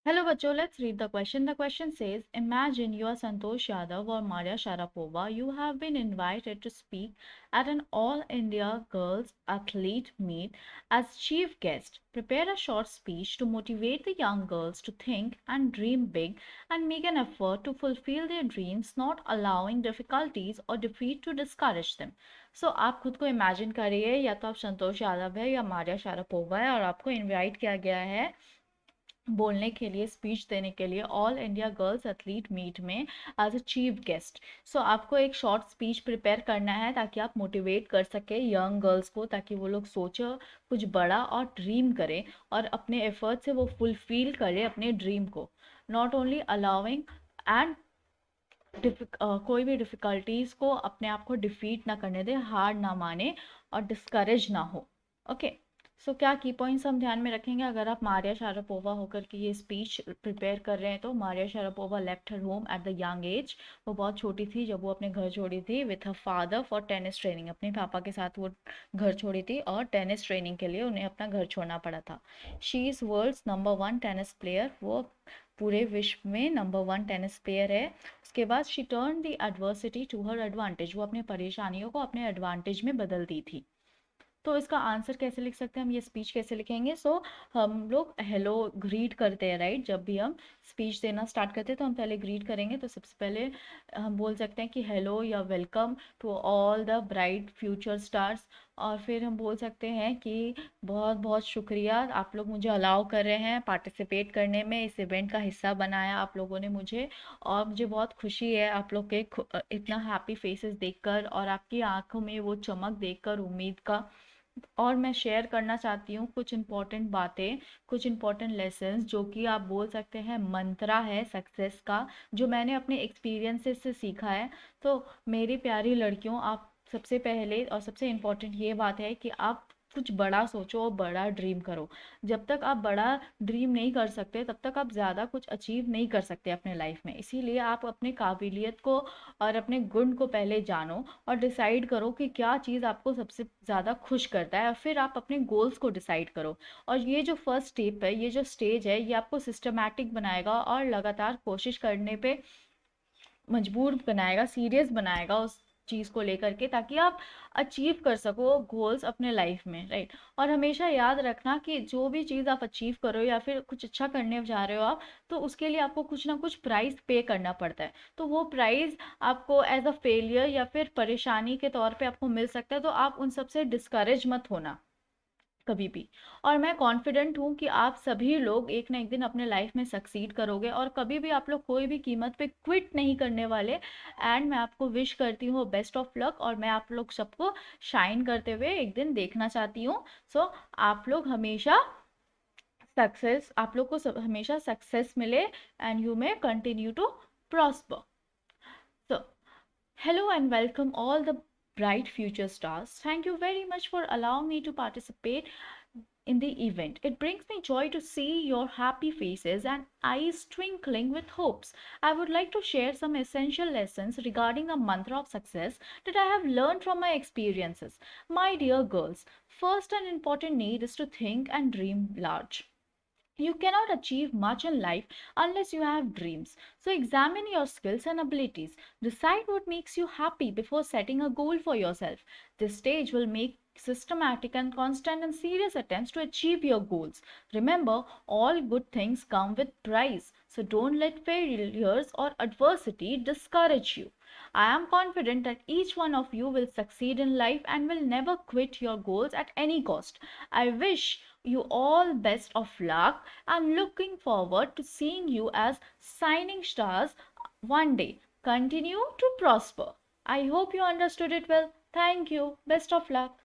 Hello, Bacho. Let's read the question. The question says, imagine you are Santosh Yadav or Maria Sharapova. You have been invited to speak at an All India Girls Athlete Meet as chief guest. Prepare a short speech to motivate the young girls to think and dream big and make an effort to fulfill their dreams, not allowing difficulties or defeat to discourage them. So आप खुद को imagine करिए, या तो आप संतोष यादव है या Maria Sharapova है, और आपको इनवाइट किया गया है बोलने के लिए, स्पीच देने के लिए all India girls athlete meet में as a chief guest. So आपको एक शॉर्ट स्पीच प्रिपेयर करना है ताकि आप मोटिवेट कर सके यंग गर्ल्स को, ताकि वो लोग सोचो कुछ बड़ा और ड्रीम करें और अपने एफर्ट से वो फुलफिल करें अपने ड्रीम को, नॉट ओनली अलाउिंग एंड कोई भी डिफ़िकल्टीज़ को अपने आप को डिफीट ना करने दें, हार ना माने और डिस्करेज ना हो। ओके, सो क्या की पॉइंट्स हम ध्यान में रखेंगे अगर आप मारिया शारापोवा होकर के ये स्पीच प्रिपेयर कर रहे हैं? तो Maria Sharapova left her home at the young age. वो बहुत छोटी थी जब वो अपने घर छोड़ी थी with her father for tennis training. अपने पापा के साथ वो घर छोड़ी थी और टेनिस ट्रेनिंग के लिए उन्हें अपना घर छोड़ना पड़ा था। She is world's number 1 tennis player. वो पूरे विश्व में नंबर 1 टेनिस प्लेयर है। उसके बाद she turn the adversity to her advantage. वो अपने परेशानियों को अपने एडवांटेज में बदल दी थी। तो इसका आंसर कैसे लिख सकते हैं हम, ये स्पीच कैसे लिखेंगे? हम लोग हेलो ग्रीट करते हैं, राइट? जब भी हम स्पीच देना स्टार्ट करते हैं तो हम पहले ग्रीट करेंगे। तो सबसे पहले हम बोल सकते हैं कि हेलो या welcome to all the bright future stars. और फिर हम बोल सकते हैं कि बहुत बहुत शुक्रिया, आप लोग मुझे अलाउ कर रहे हैं पार्टिसिपेट करने में, इस इवेंट का हिस्सा बनाया आप लोगों ने मुझे। और मुझे बहुत खुशी है आप लोग के इतना हैप्पी फेसेस देखकर और आपकी आंखों में वो चमक देखकर उम्मीद का। और मैं शेयर करना चाहती हूँ कुछ इम्पॉर्टेंट बातें, कुछ इम्पॉर्टेंट लेसन्स, जो कि आप बोल सकते हैं मंत्रा है सक्सेस का, जो मैंने अपने एक्सपीरियंसेस से सीखा है। तो मेरी प्यारी लड़कियों, आप सबसे पहले और सबसे इम्पॉर्टेंट ये बात है कि आप कुछ बड़ा सोचो और बड़ा ड्रीम करो। जब तक आप बड़ा ड्रीम नहीं कर सकते तब तक आप ज़्यादा कुछ अचीव नहीं कर सकते अपने लाइफ में। इसीलिए आप अपने काबिलियत को और अपने गुण को पहले जानो और डिसाइड करो कि क्या चीज़ आपको सबसे ज़्यादा खुश करता है, और फिर आप अपने गोल्स को डिसाइड करो। और ये जो फर्स्ट स्टेप है, ये जो स्टेज है, ये आपको सिस्टमैटिक बनाएगा और लगातार कोशिश करने पे मजबूर बनाएगा, सीरियस बनाएगा उस चीज़ को लेकर के, ताकि आप अचीव कर सको गोल्स अपने लाइफ में, राइट? और हमेशा याद रखना कि जो भी चीज़ आप अचीव करो या फिर कुछ अच्छा करने जा रहे हो आप, तो उसके लिए आपको कुछ ना कुछ प्राइस पे करना पड़ता है। तो वो प्राइस आपको एज अ फेलियर या फिर परेशानी के तौर पे आपको मिल सकता है। तो आप उन सब से डिस्करेज मत होना कभी भी। और मैं कॉन्फिडेंट हूँ कि आप सभी लोग एक ना एक दिन अपने लाइफ में सक्सीड करोगे, और कभी भी आप लोग कोई भी कीमत पे क्विट नहीं करने वाले। एंड मैं आपको विश करती हूँ बेस्ट ऑफ लक, और मैं आप लोग सबको शाइन करते हुए एक दिन देखना चाहती हूँ। सो आप लोग हमेशा सक्सेस, आप लोग को हमेशा सक्सेस मिले, and you may continue to prosper. So, hello and welcome all the bright future stars. Thank you very much for allowing me to participate in the event. It brings me joy to see your happy faces and eyes twinkling with hopes. I would like to share some essential lessons regarding the mantra of success that I have learned from my experiences. My dear girls, first and important need is to think and dream large. You cannot achieve much in life unless you have dreams. So examine your skills and abilities. Decide what makes you happy before setting a goal for yourself. This stage will make systematic and constant and serious attempts to achieve your goals. Remember, all good things come with price. So don't let failures or adversity discourage you. I am confident that each one of you will succeed in life and will never quit your goals at any cost. I wish you all best of luck. I'm looking forward to seeing you as shining stars one day. Continue to prosper. I hope you understood it well. Thank you. Best of luck.